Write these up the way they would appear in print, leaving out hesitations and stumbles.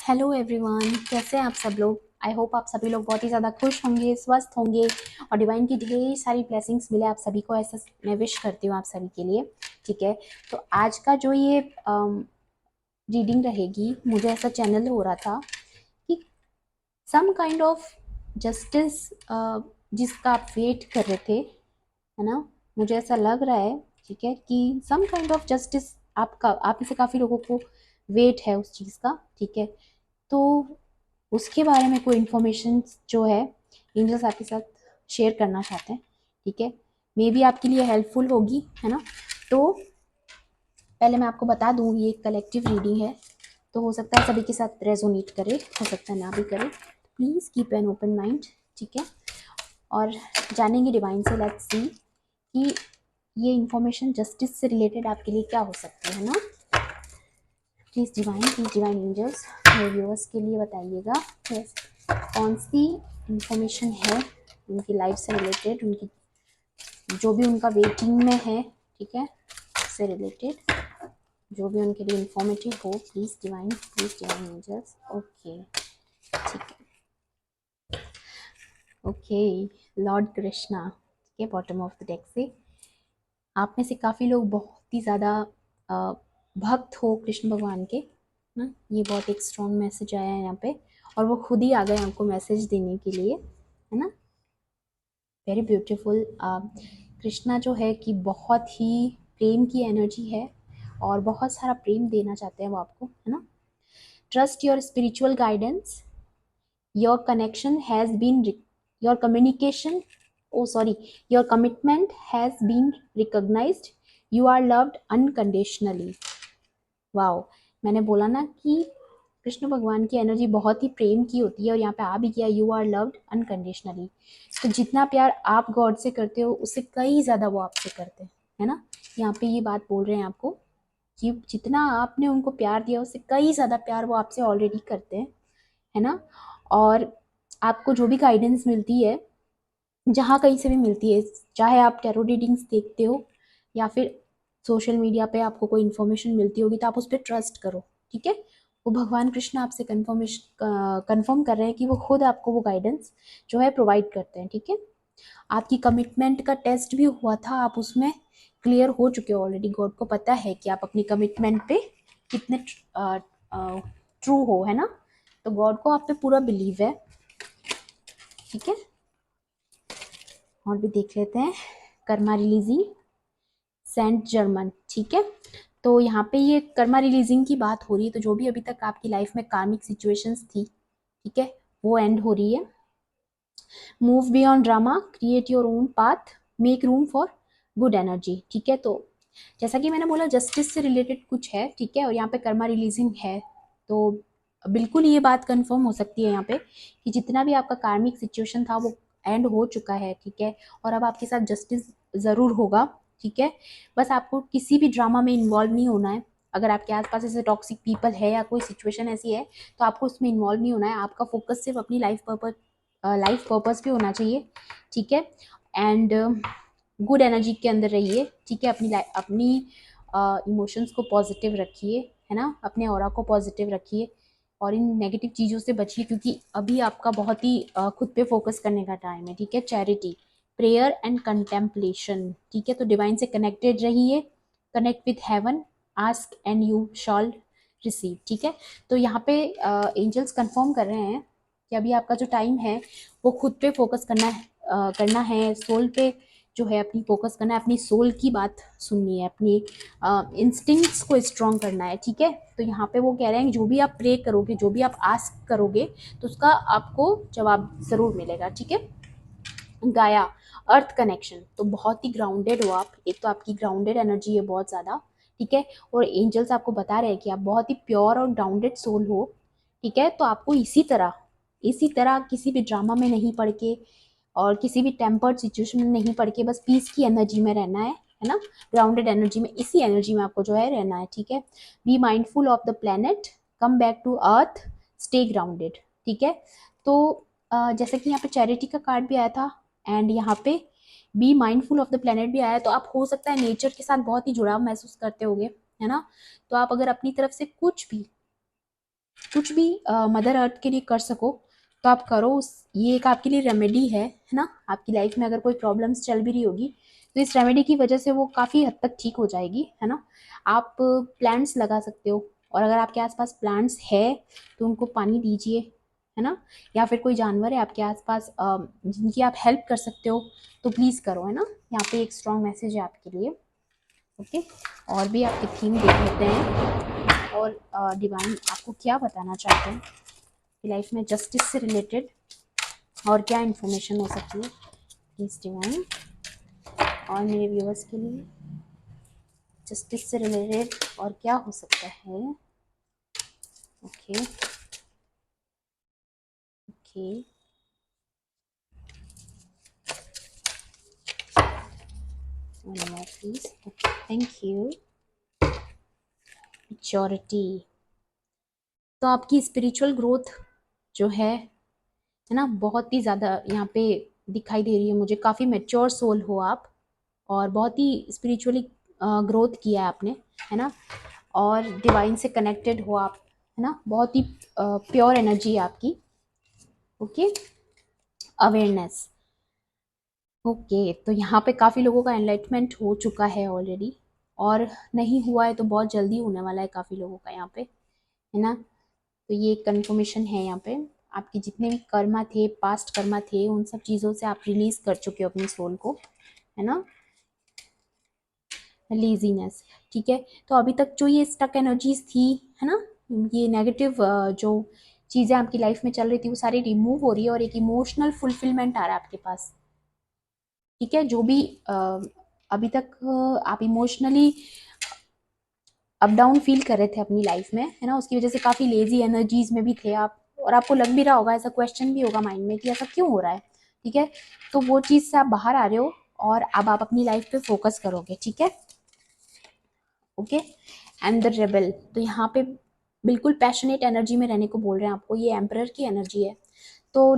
Hello everyone, कैसे हैं आप सब लोग। आई होप आप सभी लोग बहुत ही ज़्यादा खुश होंगे, स्वस्थ होंगे और डिवाइन की ढेर सारी ब्लेसिंग्स मिले आप सभी को, ऐसा मैं विश करती हूँ आप सभी के लिए। ठीक है, तो आज का जो ये रीडिंग रहेगी, मुझे ऐसा चैनल हो रहा था कि सम काइंड ऑफ जस्टिस जिसका आप वेट कर रहे थे, है ना। मुझे ऐसा लग रहा है, ठीक है, कि सम काइंड ऑफ जस्टिस आपका, आप में से काफ़ी लोगों को वेट है उस चीज़ का। ठीक है, तो उसके बारे में कोई इन्फॉर्मेशन जो है एंजल्स आपके साथ शेयर करना चाहते हैं। ठीक है, मे बी आपके लिए हेल्पफुल होगी, है ना। तो पहले मैं आपको बता दूँ, ये एक कलेक्टिव रीडिंग है, तो हो सकता है सभी के साथ रेजोनेट करे, हो सकता है ना भी करे। Please keep an open mind. ठीक है, और जानेंगे डिवाइन से, लेट्स सी कि ये इन्फॉर्मेशन जस्टिस से रिलेटेड आपके लिए क्या हो सकती है ना। प्लीज़ डिवाइन एंजल्स मेरे व्यूअर्स के लिए बताइएगा यस कौन सी इंफॉर्मेशन है उनकी लाइफ से रिलेटेड, उनकी जो भी उनका वेटिंग में है, ठीक है, से रिलेटेड जो भी उनके लिए इंफॉर्मेटिव हो। Please divine angels. ओके, ठीक है, ओके। लॉर्ड कृष्णा, ठीक है, बॉटम ऑफ द डेक से आप में से काफ़ी लोग बहुत ही ज़्यादा भक्त हो कृष्ण भगवान के ना। ये बहुत एक स्ट्रॉन्ग मैसेज आया है यहाँ पे, और वो खुद ही आ गए हमको मैसेज देने के लिए, है ना। Very beautiful. कृष्णा जो है कि बहुत ही प्रेम की एनर्जी है और बहुत सारा प्रेम देना चाहते हैं वो आपको, है ना। Trust your spiritual guidance, your connection has been, your communication, oh sorry, your commitment has been recognized, you are loved unconditionally। Wow, मैंने बोला ना कि कृष्ण भगवान की एनर्जी बहुत ही प्रेम की होती है, और यहाँ पे आ भी गया, यू आर लव्ड अनकंडीशनली। तो जितना प्यार आप गॉड से करते हो उससे कई ज़्यादा वो आपसे करते हैं, है ना। यहाँ पे ये बात बोल रहे हैं आपको कि जितना आपने उनको प्यार दिया उससे कई ज़्यादा प्यार वो आपसे ऑलरेडी करते हैं, है ना। और आपको जो भी गाइडेंस मिलती है, जहाँ कहीं से भी मिलती है, चाहे आप टैरो रीडिंग्स देखते हो या फिर सोशल मीडिया पे आपको कोई इन्फॉर्मेशन मिलती होगी, तो आप उस पर ट्रस्ट करो। ठीक है, वो भगवान कृष्ण आपसे कंफर्म कर रहे हैं कि वो खुद आपको वो गाइडेंस जो है प्रोवाइड करते हैं। ठीक है, आपकी कमिटमेंट का टेस्ट भी हुआ था, आप उसमें क्लियर हो चुके हो ऑलरेडी। गॉड को पता है कि आप अपनी कमिटमेंट पे कितने ट्रू हो, है ना। तो गॉड को आप पे पूरा बिलीव है। ठीक है, और भी देख लेते हैं। कर्मा रिलीजिंग, सेंट जर्मन, ठीक है। तो यहाँ पे ये कर्मा रिलीजिंग की बात हो रही है, तो जो भी अभी तक आपकी लाइफ में कार्मिक सिचुएशंस थी, ठीक है, वो एंड हो रही है। Move beyond drama, create your own path, make room for good energy. ठीक है, तो जैसा कि मैंने बोला जस्टिस से रिलेटेड कुछ है, ठीक है, और यहाँ पे कर्मा रिलीजिंग है, तो बिल्कुल ये बात कंफर्म हो सकती है यहाँ पे कि जितना भी आपका कार्मिक सिचुएशन था वो एंड हो चुका है। ठीक है, और अब आपके साथ जस्टिस ज़रूर होगा। ठीक है, बस आपको किसी भी ड्रामा में इन्वॉल्व नहीं होना है। अगर आपके आसपास ऐसे टॉक्सिक पीपल है या कोई सिचुएशन ऐसी है, तो आपको उसमें इन्वॉल्व नहीं होना है। आपका फोकस सिर्फ अपनी लाइफ पर्पस पे होना चाहिए। ठीक है, एंड गुड एनर्जी के अंदर रहिए। ठीक है, अपनी इमोशंस को पॉजिटिव रखिए, है ना, अपने ऑरा को पॉजिटिव रखिए और इन नेगेटिव चीज़ों से बचिए, क्योंकि अभी आपका बहुत ही खुद पे फोकस करने का टाइम है। ठीक है, चैरिटी, प्रेयर एंड कंटेम्पलेशन। ठीक है, तो डिवाइन से कनेक्टेड रहिए, connect with heaven, ask and you shall receive. ठीक है, तो यहाँ पे एंजल्स कंफर्म कर रहे हैं कि अभी आपका जो टाइम है वो खुद पे फोकस करना है, सोल पे जो है अपनी फोकस करना है, अपनी सोल की बात सुननी है, अपनी इंस्टिंक्ट्स को स्ट्रॉन्ग करना है। ठीक है, तो यहाँ पे वो कह रहे हैं कि जो भी आप प्रे करोगे, जो भी आप आस्क करोगे, तो उसका आपको जवाब ज़रूर मिलेगा। ठीक है, गाया, अर्थ कनेक्शन, तो बहुत ही ग्राउंडेड हो आप। एक तो आपकी ग्राउंडेड एनर्जी है बहुत ज़्यादा। ठीक है, और एंजल्स आपको बता रहे हैं कि आप बहुत ही प्योर और ग्राउंडेड सोल हो। ठीक है, तो आपको इसी तरह किसी भी ड्रामा में नहीं पड़ के और किसी भी टेम्पर्ड सिचुएशन में नहीं पड़ के बस पीस की एनर्जी में रहना है ना। ग्राउंडेड एनर्जी में, इसी एनर्जी में आपको जो है रहना है। ठीक है, be mindful of the planet, come back to earth, stay grounded. ठीक है, तो जैसे कि यहाँ पे चैरिटी का कार्ड भी आया था एंड यहाँ पे B mindful of the planet भी आया है, तो आप हो सकता है नेचर के साथ बहुत ही जुड़ाव महसूस करते होगे, है ना। तो आप अगर अपनी तरफ से कुछ भी कुछ भी मदर अर्थ के लिए कर सको तो आप करो। ये एक आपके लिए रेमेडी है ना। आपकी लाइफ में अगर कोई प्रॉब्लम्स चल भी रही होगी तो इस रेमेडी की वजह से वो काफ़ी हद तक ठीक हो जाएगी, है ना। आप प्लांट्स लगा सकते हो, और अगर आपके आसपास प्लांट्स है तो उनको पानी दीजिए, है ना। या फिर कोई जानवर है आपके आसपास जिनकी आप हेल्प कर सकते हो तो प्लीज़ करो, है ना। यहाँ पे एक स्ट्रॉन्ग मैसेज है आपके लिए। ओके, और भी आपकी थीम देख लेते हैं, और डिवाइन आपको क्या बताना चाहते हैं कि लाइफ में जस्टिस से रिलेटेड और क्या इन्फॉर्मेशन हो सकती है प्लीज डिवाइन, और मेरे व्यूअर्स के लिए जस्टिस से रिलेटेड और क्या हो सकता है। Okay okay, one more please. Okay, thank you. Maturity, तो आपकी स्पिरिचुअल ग्रोथ जो है ना, बहुत ही ज़्यादा यहाँ पे दिखाई दे रही है मुझे। काफ़ी मैच्योर सोल हो आप, और बहुत ही स्पिरिचुअली ग्रोथ किया है आपने, है ना। और डिवाइन से कनेक्टेड हो आप, है ना। बहुत ही प्योर एनर्जी है आपकी। Okay, awareness. ओके, तो यहाँ पे काफ़ी लोगों का एनलाइटमेंट हो चुका है ऑलरेडी, और नहीं हुआ है तो बहुत जल्दी होने वाला है काफ़ी लोगों का यहाँ पे, है ना। तो ये कंफर्मेशन है यहाँ पे। आपके जितने भी कर्मा थे, पास्ट कर्मा थे, उन सब चीज़ों से आप रिलीज कर चुके हो अपनी सोल को, है ना। लेजीनेस, ठीक है। तो अभी तक जो ये स्टक एनर्जीज थी, है ना, ये नेगेटिव जो चीज़ें आपकी लाइफ में चल रही थी वो सारी रिमूव हो रही है, और एक इमोशनल फुलफिलमेंट आ रहा है आपके पास, ठीक है। जो भी अभी तक आप इमोशनली अप डाउन फील कर रहे थे अपनी लाइफ में, है ना, उसकी वजह से काफ़ी लेजी एनर्जीज में भी थे आप, और आपको लग भी रहा होगा, ऐसा क्वेश्चन भी होगा माइंड में कि ऐसा क्यों हो रहा है, ठीक है। तो वो चीज़ से आप बाहर आ रहे हो, और अब आप अपनी लाइफ पे फोकस करोगे, ठीक है। ओके, एंड द रेबल, तो यहाँ पे बिल्कुल पैशनेट एनर्जी में रहने को बोल रहे हैं आपको। ये एम्परर की एनर्जी है, तो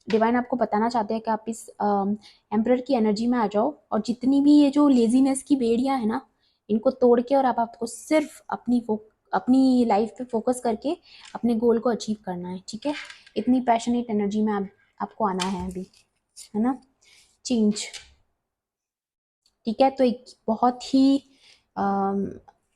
डिवाइन आपको बताना चाहते हैं कि आप इस एम्परर की एनर्जी में आ जाओ, और जितनी भी ये जो लेजीनेस की बेड़ियां है ना, इनको तोड़ के, और आप आपको सिर्फ अपनी लाइफ पे फोकस करके अपने गोल को अचीव करना है, ठीक है। इतनी पैशनेट एनर्जी में आपको आना है अभी, है ना। चेंज, ठीक है। तो एक बहुत ही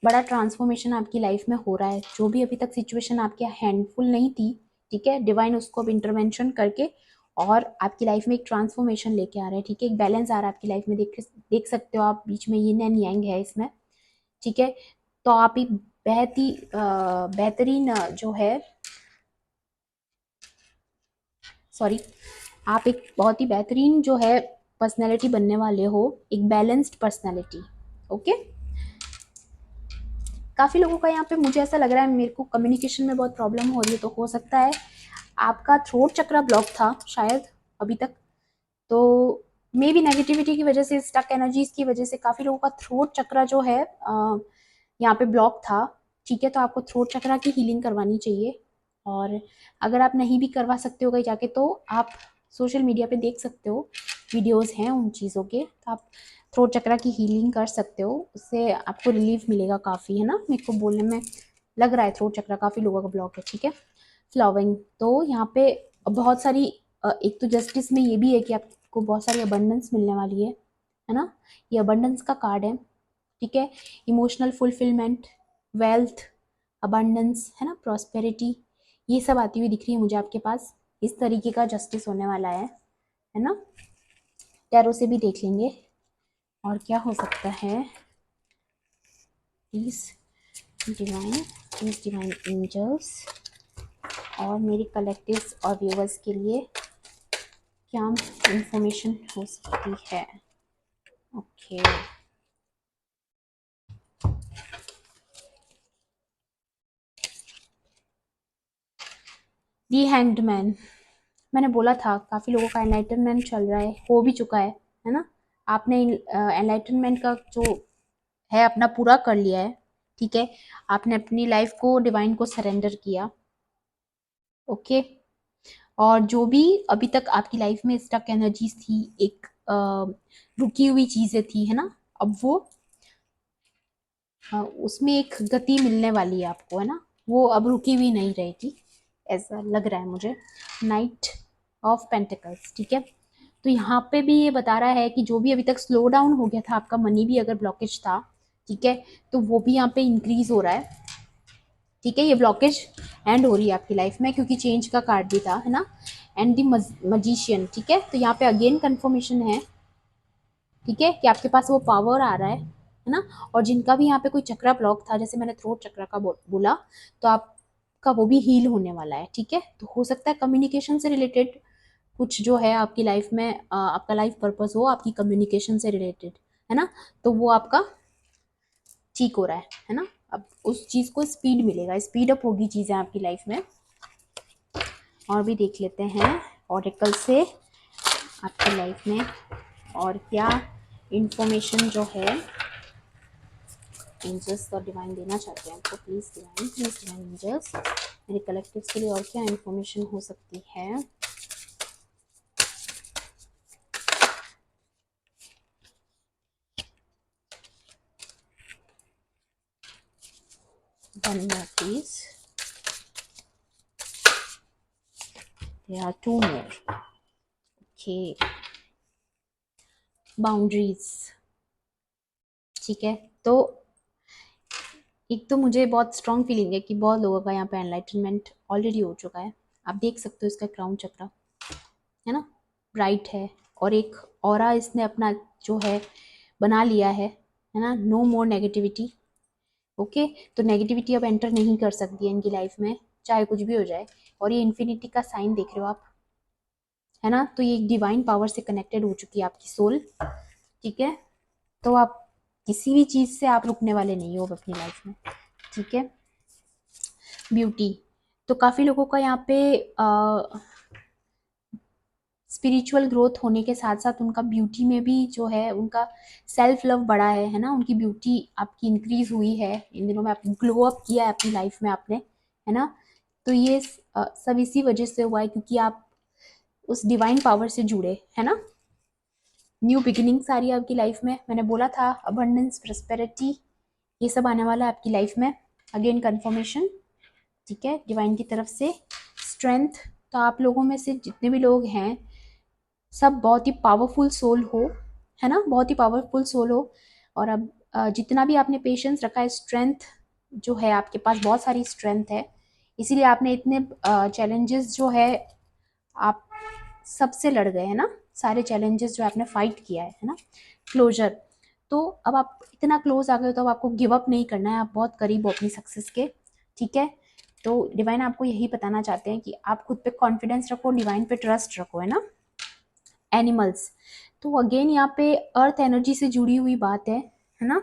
बड़ा ट्रांसफॉर्मेशन आपकी लाइफ में हो रहा है। जो भी अभी तक सिचुएशन आपके हैंडफुल नहीं थी, ठीक है, डिवाइन उसको अब इंटरवेंशन करके और आपकी लाइफ में एक ट्रांसफॉर्मेशन लेके आ रहा है, ठीक है। एक बैलेंस आ रहा है आपकी लाइफ में, देख सकते हो आप, बीच में यिन एंड यांग है इसमें, ठीक है। तो आप एक बहुत ही बेहतरीन जो है, सॉरी, आप एक बहुत ही बेहतरीन जो है पर्सनैलिटी बनने वाले हो, एक बैलेंस्ड पर्सनैलिटी। ओके, काफ़ी लोगों का यहाँ पे मुझे ऐसा लग रहा है, मेरे को कम्युनिकेशन में बहुत प्रॉब्लम हो रही है, तो हो सकता है आपका थ्रोट चक्रा ब्लॉक था शायद अभी तक। तो मे बी नेगेटिविटी की वजह से, स्टक एनर्जीज की वजह से काफ़ी लोगों का थ्रोट चक्रा जो है यहाँ पे ब्लॉक था, ठीक है। तो आपको थ्रोट चक्रा की हीलिंग करवानी चाहिए, और अगर आप नहीं भी करवा सकते हो कहीं जाके, तो आप सोशल मीडिया पे देख सकते हो, वीडियोस हैं उन चीज़ों के, तो आप थ्रोट चक्रा की हीलिंग कर सकते हो, उससे आपको रिलीफ मिलेगा काफ़ी, है ना। मेरे को बोलने में लग रहा है थ्रोट चक्रा काफ़ी लोगों का ब्लॉक है, ठीक है। फ्लावरिंग, तो यहाँ पे बहुत सारी एक तो जस्टिस में ये भी है कि आपको बहुत सारी अबंडेंस मिलने वाली है ना। ये अबंडेंस का कार्ड है, ठीक है। इमोशनल फुलफिलमेंट, वेल्थ, अबंडेंस, है ना, प्रॉस्पेरिटी, ये सब आती हुई दिख रही है मुझे आपके पास। इस तरीके का जस्टिस होने वाला है ना। टैरो से भी देख लेंगे और क्या हो सकता है। प्लीज डिवाइन एंजल्स और मेरी कलेक्टिव्स और व्यूवर्स के लिए क्या इंफॉर्मेशन हो सकती है। ओके, दी हैंग्ड मैन, मैंने बोला था काफ़ी लोगों का एनलाइटनमेंट चल रहा है, हो भी चुका है ना। आपने एनलाइटनमेंट का जो है अपना पूरा कर लिया है, ठीक है। आपने अपनी लाइफ को डिवाइन को सरेंडर किया, ओके। और जो भी अभी तक आपकी लाइफ में स्टक एनर्जीज थी, एक रुकी हुई चीज़ें थी, है ना, अब वो उसमें एक गति मिलने वाली है आपको, है ना। वो अब रुकी हुई नहीं रहेगी, ऐसा लग रहा है मुझे। नाइट ऑफ पेंटिकल्स, ठीक है। तो यहाँ पे भी ये बता रहा है कि जो भी अभी तक स्लो डाउन हो गया था आपका मनी भी अगर ब्लॉकेज था, ठीक है, तो वो भी यहाँ पे इंक्रीज हो रहा है, ठीक है। ये ब्लॉकेज एंड हो रही है आपकी लाइफ में, क्योंकि चेंज का कार्ड भी था, है ना। एंड दी मजिशियन, ठीक है। तो यहाँ पे अगेन कंफर्मेशन है, ठीक है, कि आपके पास वो पावर आ रहा है ना। और जिनका भी यहाँ पे कोई चक्रा ब्लॉक था, जैसे मैंने थ्रोट चक्रा का बोला, तो आपका वो भी हील होने वाला है, ठीक है। तो हो सकता है कम्युनिकेशन से रिलेटेड कुछ जो है आपकी लाइफ में, आपका लाइफ पर्पस हो आपकी कम्युनिकेशन से रिलेटेड, है ना। तो वो आपका ठीक हो रहा है ना। अब उस चीज़ को स्पीड मिलेगा, स्पीड अप होगी चीज़ें आपकी लाइफ में। और भी देख लेते हैं ऑरेकल से आपकी लाइफ में और क्या इंफॉर्मेशन जो है एंजल्स और डिवाइन देना चाहते हैं आपको। प्लीज़ डिवाइन एंजल्स मेरे कलेक्टिव्स के लिए और क्या इंफॉर्मेशन हो सकती है। One more please. There are two more. Okay. Boundaries, ठीक है। तो एक तो मुझे बहुत स्ट्रॉन्ग फीलिंग है कि बहुत लोगों का यहाँ पे एनलाइटनमेंट ऑलरेडी हो चुका है। आप देख सकते हो इसका क्राउन चक्रा, है ना, ब्राइट है। और एक ऑरा इसने अपना जो है बना लिया है ना। नो मोर नेगेटिविटी, ओके। तो नेगेटिविटी अब एंटर नहीं कर सकती है इनकी लाइफ में, चाहे कुछ भी हो जाए। और ये इन्फिनिटी का साइन देख रहे हो आप, है ना। तो ये एक डिवाइन पावर से कनेक्टेड हो चुकी है आपकी सोल, ठीक है। तो आप किसी भी चीज़ से आप रुकने वाले नहीं हो अपनी लाइफ में, ठीक है। ब्यूटी, तो काफ़ी लोगों का यहाँ पे स्पिरिचुअल ग्रोथ होने के साथ साथ उनका ब्यूटी में भी जो है उनका सेल्फ लव बढ़ा है ना। उनकी ब्यूटी आपकी इंक्रीज हुई है इन दिनों में, आप ग्लो अप किया है अपनी लाइफ में आपने, है ना। तो ये सब इसी वजह से हुआ है क्योंकि आप उस डिवाइन पावर से जुड़े, है ना। न्यू बिगिनिंग्स आ रही है आपकी लाइफ में, मैंने बोला था अबंडेंस प्रॉस्पेरिटी ये सब आने वाला है आपकी लाइफ में। अगेन कंफर्मेशन, ठीक है, डिवाइन की तरफ से। स्ट्रेंथ, तो आप लोगों में से जितने भी लोग हैं सब बहुत ही पावरफुल सोल हो, है ना, बहुत ही पावरफुल सोल हो। और अब जितना भी आपने पेशेंस रखा है, स्ट्रेंथ जो है आपके पास बहुत सारी स्ट्रेंथ है, इसीलिए आपने इतने चैलेंजेस जो है आप सबसे लड़ गए, है ना। सारे चैलेंजेस जो आपने फाइट किया है ना। क्लोजर, तो अब आप इतना क्लोज आ गए हो तो अब आपको गिव अप नहीं करना है, आप बहुत करीब हो अपनी सक्सेस के, ठीक है। तो डिवाइन आपको यही बताना चाहते हैं कि आप खुद पे कॉन्फिडेंस रखो, डिवाइन पे ट्रस्ट रखो, है ना। एनिमल्स, तो अगेन यहाँ पे अर्थ एनर्जी से जुड़ी हुई बात है ना।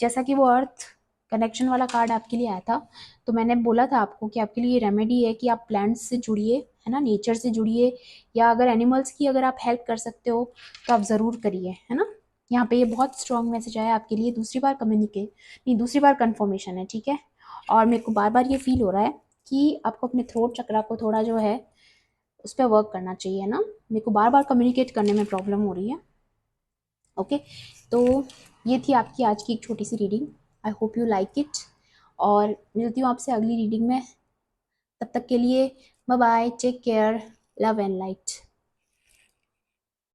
जैसा कि वो अर्थ कनेक्शन वाला कार्ड आपके लिए आया था, तो मैंने बोला था आपको कि आपके लिए रेमेडी है कि आप प्लांट्स से जुड़िए, है ना, नेचर से जुड़िए, या अगर एनिमल्स की अगर आप हेल्प कर सकते हो तो आप ज़रूर करिए, है ना। यहाँ पे ये बहुत स्ट्रॉन्ग मैसेज आया आपके लिए, दूसरी बार कम्युनिकेट नहीं, दूसरी बार कन्फर्मेशन है, ठीक है। और मेरे को बार बार ये फील हो रहा है कि आपको अपने थ्रोट चक्रा को थोड़ा जो है उस पर वर्क करना चाहिए ना। मेरे को बार बार कम्युनिकेट करने में प्रॉब्लम हो रही है, ओके। तो ये थी आपकी आज की एक छोटी सी reading, I hope you like it. और मिलती हूँ आपसे अगली रीडिंग में, तब तक के लिए bye bye, take care, love and light.